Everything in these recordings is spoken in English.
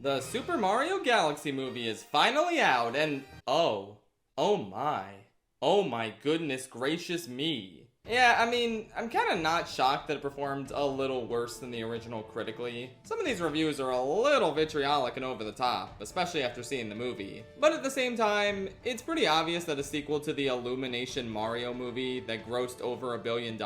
The Super Mario Galaxy movie is finally out, and oh my goodness gracious me. Yeah, I mean, I'm kind of not shocked that it performed a little worse than the original critically. Some of these reviews are a little vitriolic and over the top, especially after seeing the movie. But at the same time, it's pretty obvious that a sequel to the Illumination Mario movie that grossed over $1 billion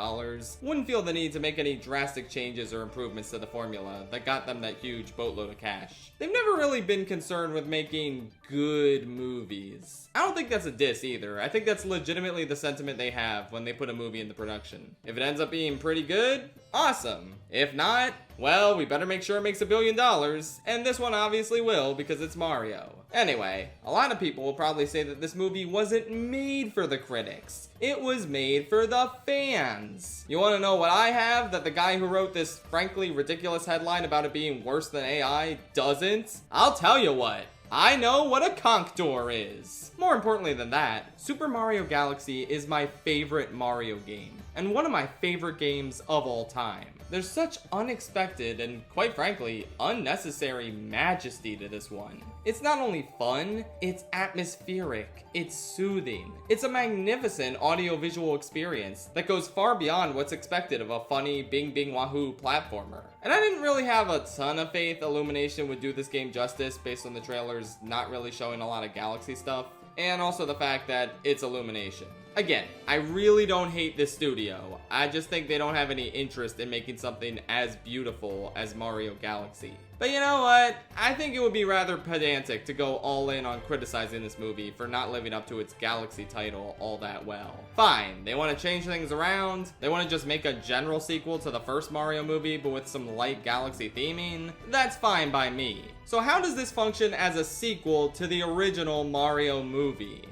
wouldn't feel the need to make any drastic changes or improvements to the formula that got them that huge boatload of cash. They've never really been concerned with making good movies. I don't think that's a diss either. I think that's legitimately the sentiment they have when they put a movie into production. If it ends up being pretty good, awesome. If not, well, we better make sure it makes $1 billion, and this one obviously will because it's Mario. Anyway, a lot of people will probably say that this movie wasn't made for the critics. It was made for the fans. You want to know what I have that the guy who wrote this frankly ridiculous headline about it being worse than AI doesn't? I'll tell you what. I know what a conch door is. More importantly than that, Super Mario Galaxy is my favorite Mario game, and one of my favorite games of all time. There's such unexpected and, quite frankly, unnecessary majesty to this one. It's not only fun, it's atmospheric, it's soothing. It's a magnificent audio-visual experience that goes far beyond what's expected of a funny bing bing wahoo platformer. And I didn't really have a ton of faith Illumination would do this game justice based on the trailers not really showing a lot of Galaxy stuff, and also the fact that it's Illumination. Again, I really don't hate this studio. I just think they don't have any interest in making something as beautiful as Mario Galaxy. But you know what? I think it would be rather pedantic to go all in on criticizing this movie for not living up to its Galaxy title all that well. Fine, they want to change things around, they want to just make a general sequel to the first Mario movie but with some light Galaxy theming, that's fine by me. So how does this function as a sequel to the original Mario movie?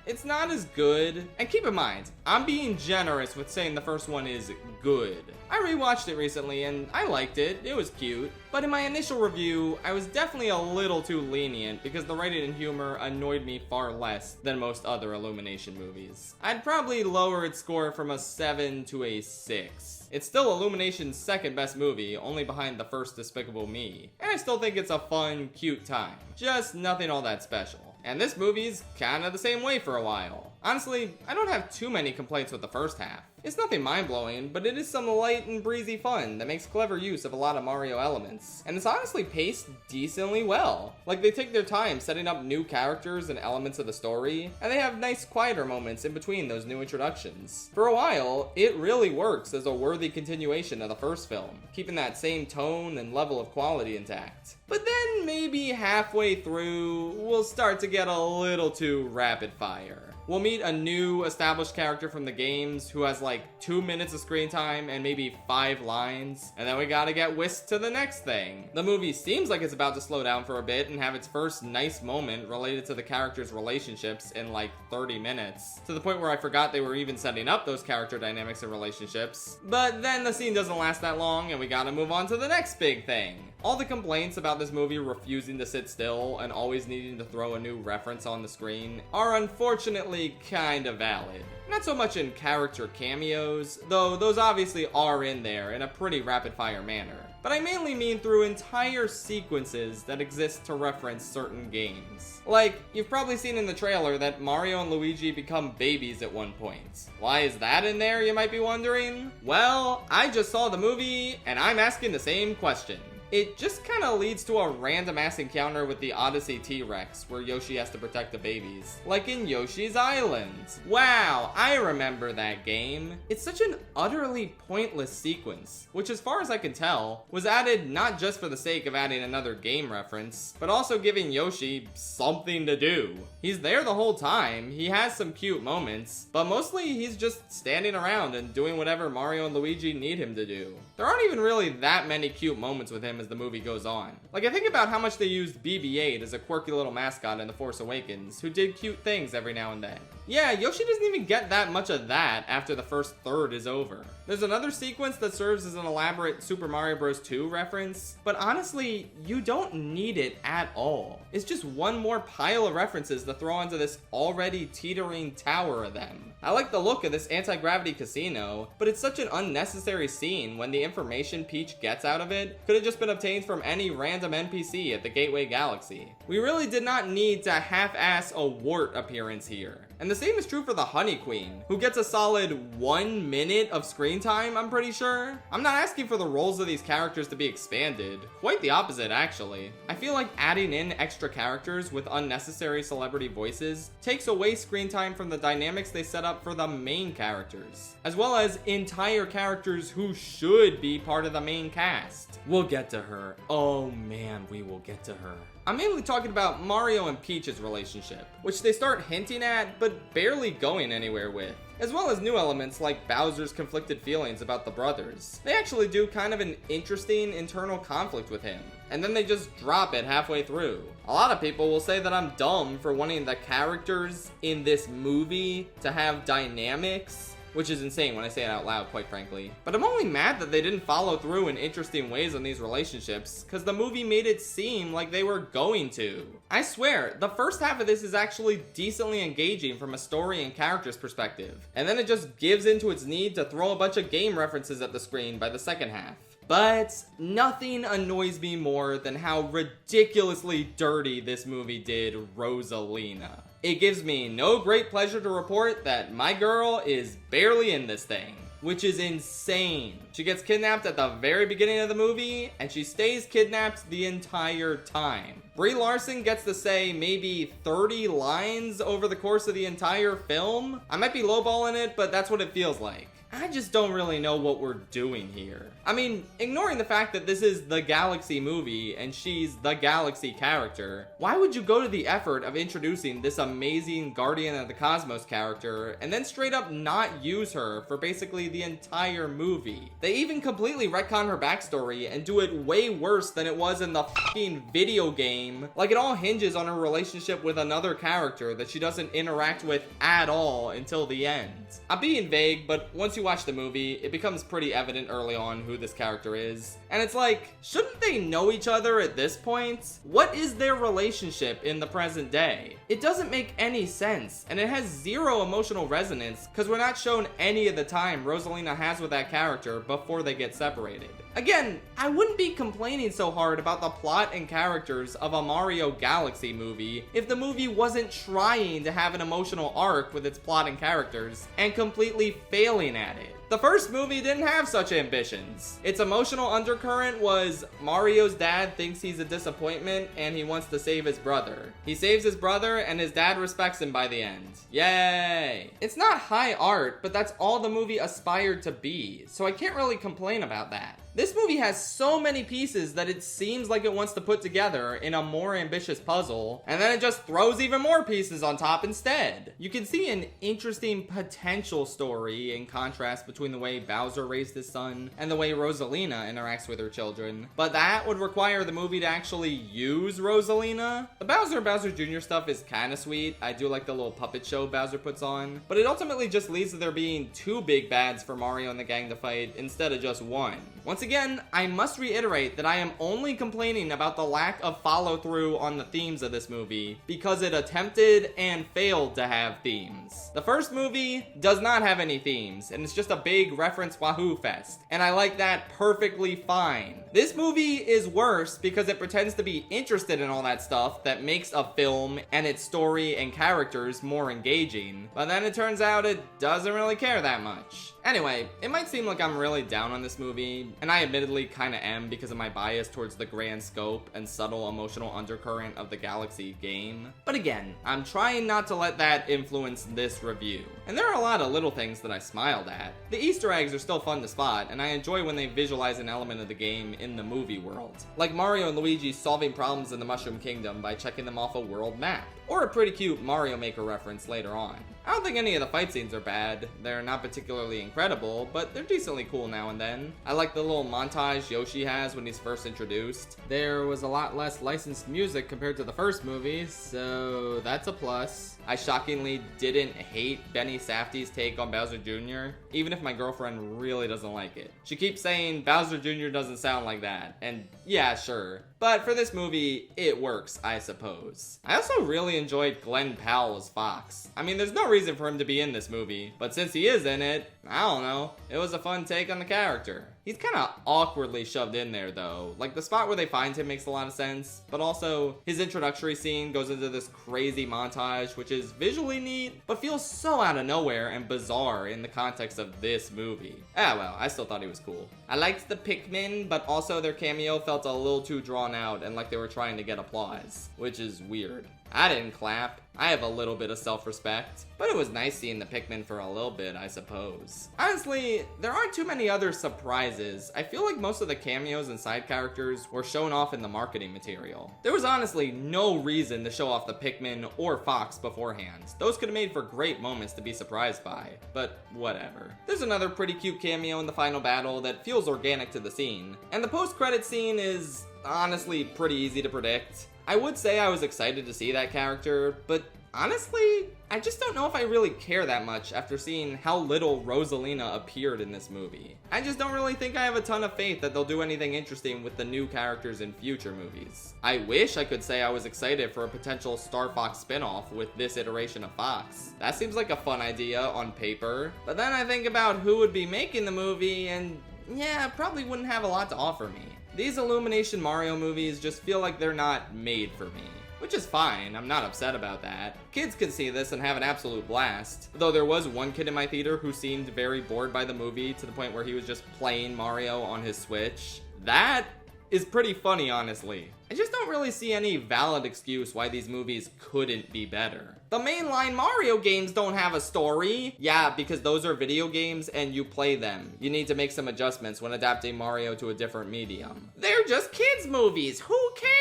It's not as good. And keep in mind, I'm being generous with saying the first one is good. I rewatched it recently and I liked it. It was cute. But in my initial review, I was definitely a little too lenient because the writing and humor annoyed me far less than most other Illumination movies. I'd probably lower its score from a 7 to a 6. It's still Illumination's second best movie, only behind the first Despicable Me. And I still think it's a fun, cute time. Just nothing all that special. And this movie's kinda the same way for a while. Honestly, I don't have too many complaints with the first half. It's nothing mind-blowing, but it is some light and breezy fun that makes clever use of a lot of Mario elements. And it's honestly paced decently well. Like, they take their time setting up new characters and elements of the story, and they have nice quieter moments in between those new introductions. For a while, it really works as a worthy continuation of the first film, keeping that same tone and level of quality intact. But then maybe halfway through, we'll start to get a little too rapid fire. We'll meet a new established character from the games who has like 2 minutes of screen time and maybe 5 lines, and then we gotta get whisked to the next thing. The movie seems like it's about to slow down for a bit and have its first nice moment related to the characters' relationships in like 30 minutes, to the point where I forgot they were even setting up those character dynamics and relationships. But then the scene doesn't last that long and we gotta move on to the next big thing. All the complaints about this movie refusing to sit still and always needing to throw a new reference on the screen are unfortunately kinda valid. Not so much in character cameos, though those obviously are in there in a pretty rapid-fire manner. But I mainly mean through entire sequences that exist to reference certain games. Like, you've probably seen in the trailer that Mario and Luigi become babies at one point. Why is that in there, you might be wondering? Well, I just saw the movie, and I'm asking the same question. It just kind of leads to a random ass encounter with the Odyssey T-Rex where Yoshi has to protect the babies, like in Yoshi's Island. Wow, I remember that game. It's such an utterly pointless sequence, which as far as I can tell, was added not just for the sake of adding another game reference, but also giving Yoshi something to do. He's there the whole time, he has some cute moments, but mostly he's just standing around and doing whatever Mario and Luigi need him to do. There aren't even really that many cute moments with him as the movie goes on. Like, I think about how much they used BB-8 as a quirky little mascot in The Force Awakens, who did cute things every now and then. Yeah, Yoshi doesn't even get that much of that after the first third is over. There's another sequence that serves as an elaborate Super Mario Bros. 2 reference, but honestly, you don't need it at all. It's just one more pile of references to throw onto this already teetering tower of them. I like the look of this anti-gravity casino, but it's such an unnecessary scene when the information Peach gets out of it could have just been obtained from any random NPC at the Gateway Galaxy. We really did not need to half-ass a wart appearance here. And the same is true for the Honey Queen, who gets a solid 1 minute of screen time, I'm pretty sure. I'm not asking for the roles of these characters to be expanded. Quite the opposite, actually. I feel like adding in extra characters with unnecessary celebrity voices takes away screen time from the dynamics they set up for the main characters, as well as entire characters who should be part of the main cast. We'll get to her. Oh man, we will get to her. I'm mainly talking about Mario and Peach's relationship, which they start hinting at but barely going anywhere with, as well as new elements like Bowser's conflicted feelings about the brothers. They actually do kind of an interesting internal conflict with him, and then they just drop it halfway through. A lot of people will say that I'm dumb for wanting the characters in this movie to have dynamics, which is insane when I say it out loud, quite frankly. But I'm only mad that they didn't follow through in interesting ways on these relationships, because the movie made it seem like they were going to. I swear, the first half of this is actually decently engaging from a story and characters perspective, and then it just gives into its need to throw a bunch of game references at the screen by the second half. But nothing annoys me more than how ridiculously dirty this movie did Rosalina. It gives me no great pleasure to report that my girl is barely in this thing, which is insane. She gets kidnapped at the very beginning of the movie, and she stays kidnapped the entire time. Brie Larson gets to say maybe 30 lines over the course of the entire film. I might be lowballing it, but that's what it feels like. I just don't really know what we're doing here. I mean, ignoring the fact that this is the Galaxy movie and she's the Galaxy character, why would you go to the effort of introducing this amazing Guardian of the Cosmos character and then straight up not use her for basically the entire movie? They even completely retcon her backstory and do it way worse than it was in the fucking video game. Like, it all hinges on her relationship with another character that she doesn't interact with at all until the end. I'm being vague, but once you watch the movie, it becomes pretty evident early on who this character is. And it's like, shouldn't they know each other at this point? What is their relationship in the present day? It doesn't make any sense, and it has zero emotional resonance because we're not shown any of the time Rosalina has with that character before they get separated. Again, I wouldn't be complaining so hard about the plot and characters of a Mario Galaxy movie if the movie wasn't trying to have an emotional arc with its plot and characters and completely failing at it. The first movie didn't have such ambitions. Its emotional undercurrent was Mario's dad thinks he's a disappointment and he wants to save his brother. He saves his brother and his dad respects him by the end. Yay! It's not high art, but that's all the movie aspired to be, so I can't really complain about that. This movie has so many pieces that it seems like it wants to put together in a more ambitious puzzle, and then it just throws even more pieces on top instead. You can see an interesting potential story in contrast between the way Bowser raised his son and the way Rosalina interacts with her children, but that would require the movie to actually use Rosalina. The Bowser and Bowser Jr. stuff is kinda sweet. I do like the little puppet show Bowser puts on, but it ultimately just leads to there being two big bads for Mario and the gang to fight instead of just one. Once again, I must reiterate that I am only complaining about the lack of follow-through on the themes of this movie because it attempted and failed to have themes. The first movie does not have any themes, and it's just a big reference wahoo fest, and I like that perfectly fine. This movie is worse because it pretends to be interested in all that stuff that makes a film and its story and characters more engaging, but then it turns out it doesn't really care that much. Anyway, it might seem like I'm really down on this movie, and I admittedly kinda am because of my bias towards the grand scope and subtle emotional undercurrent of the Galaxy game. But again, I'm trying not to let that influence this review. And there are a lot of little things that I smiled at. The Easter eggs are still fun to spot, and I enjoy when they visualize an element of the game in the movie world. Like Mario and Luigi solving problems in the Mushroom Kingdom by checking them off a world map. Or a pretty cute Mario Maker reference later on. I don't think any of the fight scenes are bad. They're not particularly incredible, but they're decently cool now and then. I like the little montage Yoshi has when he's first introduced. There was a lot less licensed music compared to the first movie, so that's a plus. I shockingly didn't hate Benny Safdie's take on Bowser Jr., even if my girlfriend really doesn't like it. She keeps saying Bowser Jr. doesn't sound like that, and yeah, sure. But for this movie, it works, I suppose. I also really enjoyed Glenn Powell as Fox. I mean, there's no reason for him to be in this movie, but since he is in it, I don't know, it was a fun take on the character. He's kind of awkwardly shoved in there though. Like the spot where they find him makes a lot of sense, but also his introductory scene goes into this crazy montage, which is visually neat, but feels so out of nowhere and bizarre in the context of this movie. Well, I still thought he was cool. I liked the Pikmin, but also their cameo felt a little too drawn out and like they were trying to get applause, which is weird. I didn't clap. I have a little bit of self-respect, but it was nice seeing the Pikmin for a little bit, I suppose. Honestly, there aren't too many other surprises. I feel like most of the cameos and side characters were shown off in the marketing material. There was honestly no reason to show off the Pikmin or Fox beforehand. Those could have made for great moments to be surprised by, but whatever. There's another pretty cute cameo in the final battle that feels organic to the scene, and the post-credit scene is honestly pretty easy to predict. I would say I was excited to see that character, but honestly, I just don't know if I really care that much after seeing how little Rosalina appeared in this movie. I just don't really think I have a ton of faith that they'll do anything interesting with the new characters in future movies. I wish I could say I was excited for a potential Star Fox spinoff with this iteration of Fox. That seems like a fun idea on paper, but then I think about who would be making the movie and yeah, probably wouldn't have a lot to offer me. These Illumination Mario movies just feel like they're not made for me. Which is fine, I'm not upset about that. Kids can see this and have an absolute blast. Though there was one kid in my theater who seemed very bored by the movie to the point where he was just playing Mario on his Switch. That is pretty funny, honestly. I just don't really see any valid excuse why these movies couldn't be better. The mainline Mario games don't have a story. Yeah, because those are video games and you play them. You need to make some adjustments when adapting Mario to a different medium. They're just kids' movies. Who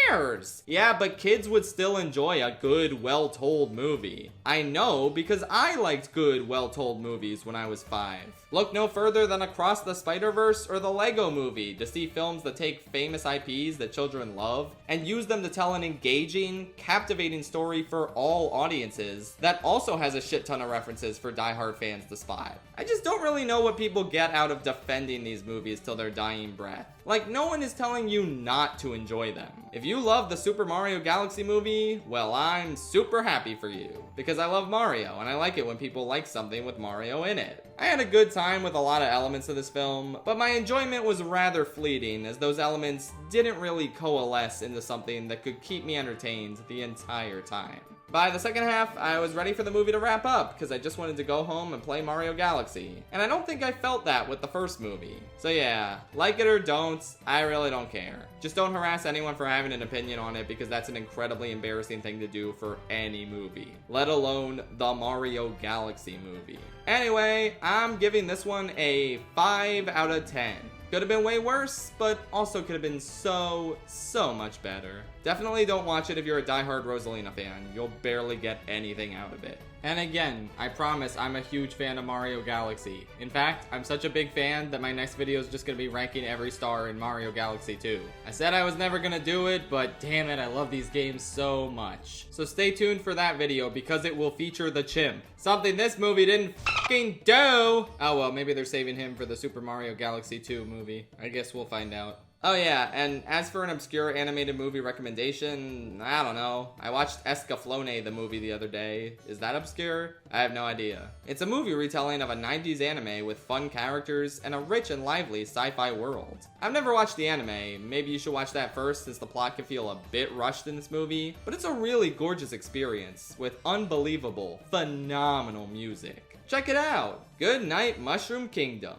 cares? Yeah, but kids would still enjoy a good, well-told movie. I know because I liked good, well-told movies when I was 5. Look no further than Across the Spider-Verse or the Lego Movie to see films that take famous IPs that children love and use them to tell an engaging, captivating story for all audiences that also has a shit ton of references for diehard fans to spot. I just don't really know what people get out of defending these movies till their dying breath. Like, no one is telling you not to enjoy them. If you love the Super Mario Galaxy movie, well, I'm super happy for you. Because I love Mario, and I like it when people like something with Mario in it. I had a good time with a lot of elements of this film, but my enjoyment was rather fleeting as those elements didn't really coalesce into something that could keep me entertained the entire time. By the second half, I was ready for the movie to wrap up because I just wanted to go home and play Mario Galaxy. And I don't think I felt that with the first movie. So yeah, like it or don't, I really don't care. Just don't harass anyone for having an opinion on it because that's an incredibly embarrassing thing to do for any movie, let alone the Mario Galaxy movie. Anyway, I'm giving this one a 5 out of 10. Could have been way worse, but also could have been so much better. Definitely don't watch it if you're a diehard Rosalina fan. You'll barely get anything out of it. And again, I promise I'm a huge fan of Mario Galaxy. In fact, I'm such a big fan that my next video is just going to be ranking every star in Mario Galaxy 2. I said I was never going to do it, but damn it, I love these games so much. So stay tuned for that video because it will feature the chimp. Something this movie didn't fucking do! Oh well, maybe they're saving him for the Super Mario Galaxy 2 movie. I guess we'll find out. Oh yeah, and as for an obscure animated movie recommendation, I don't know. I watched Escaflowne the movie the other day. Is that obscure? I have no idea. It's a movie retelling of a 90s anime with fun characters and a rich and lively sci-fi world. I've never watched the anime. Maybe you should watch that first since the plot can feel a bit rushed in this movie, but it's a really gorgeous experience with unbelievable, phenomenal music. Check it out! Good night, Mushroom Kingdom.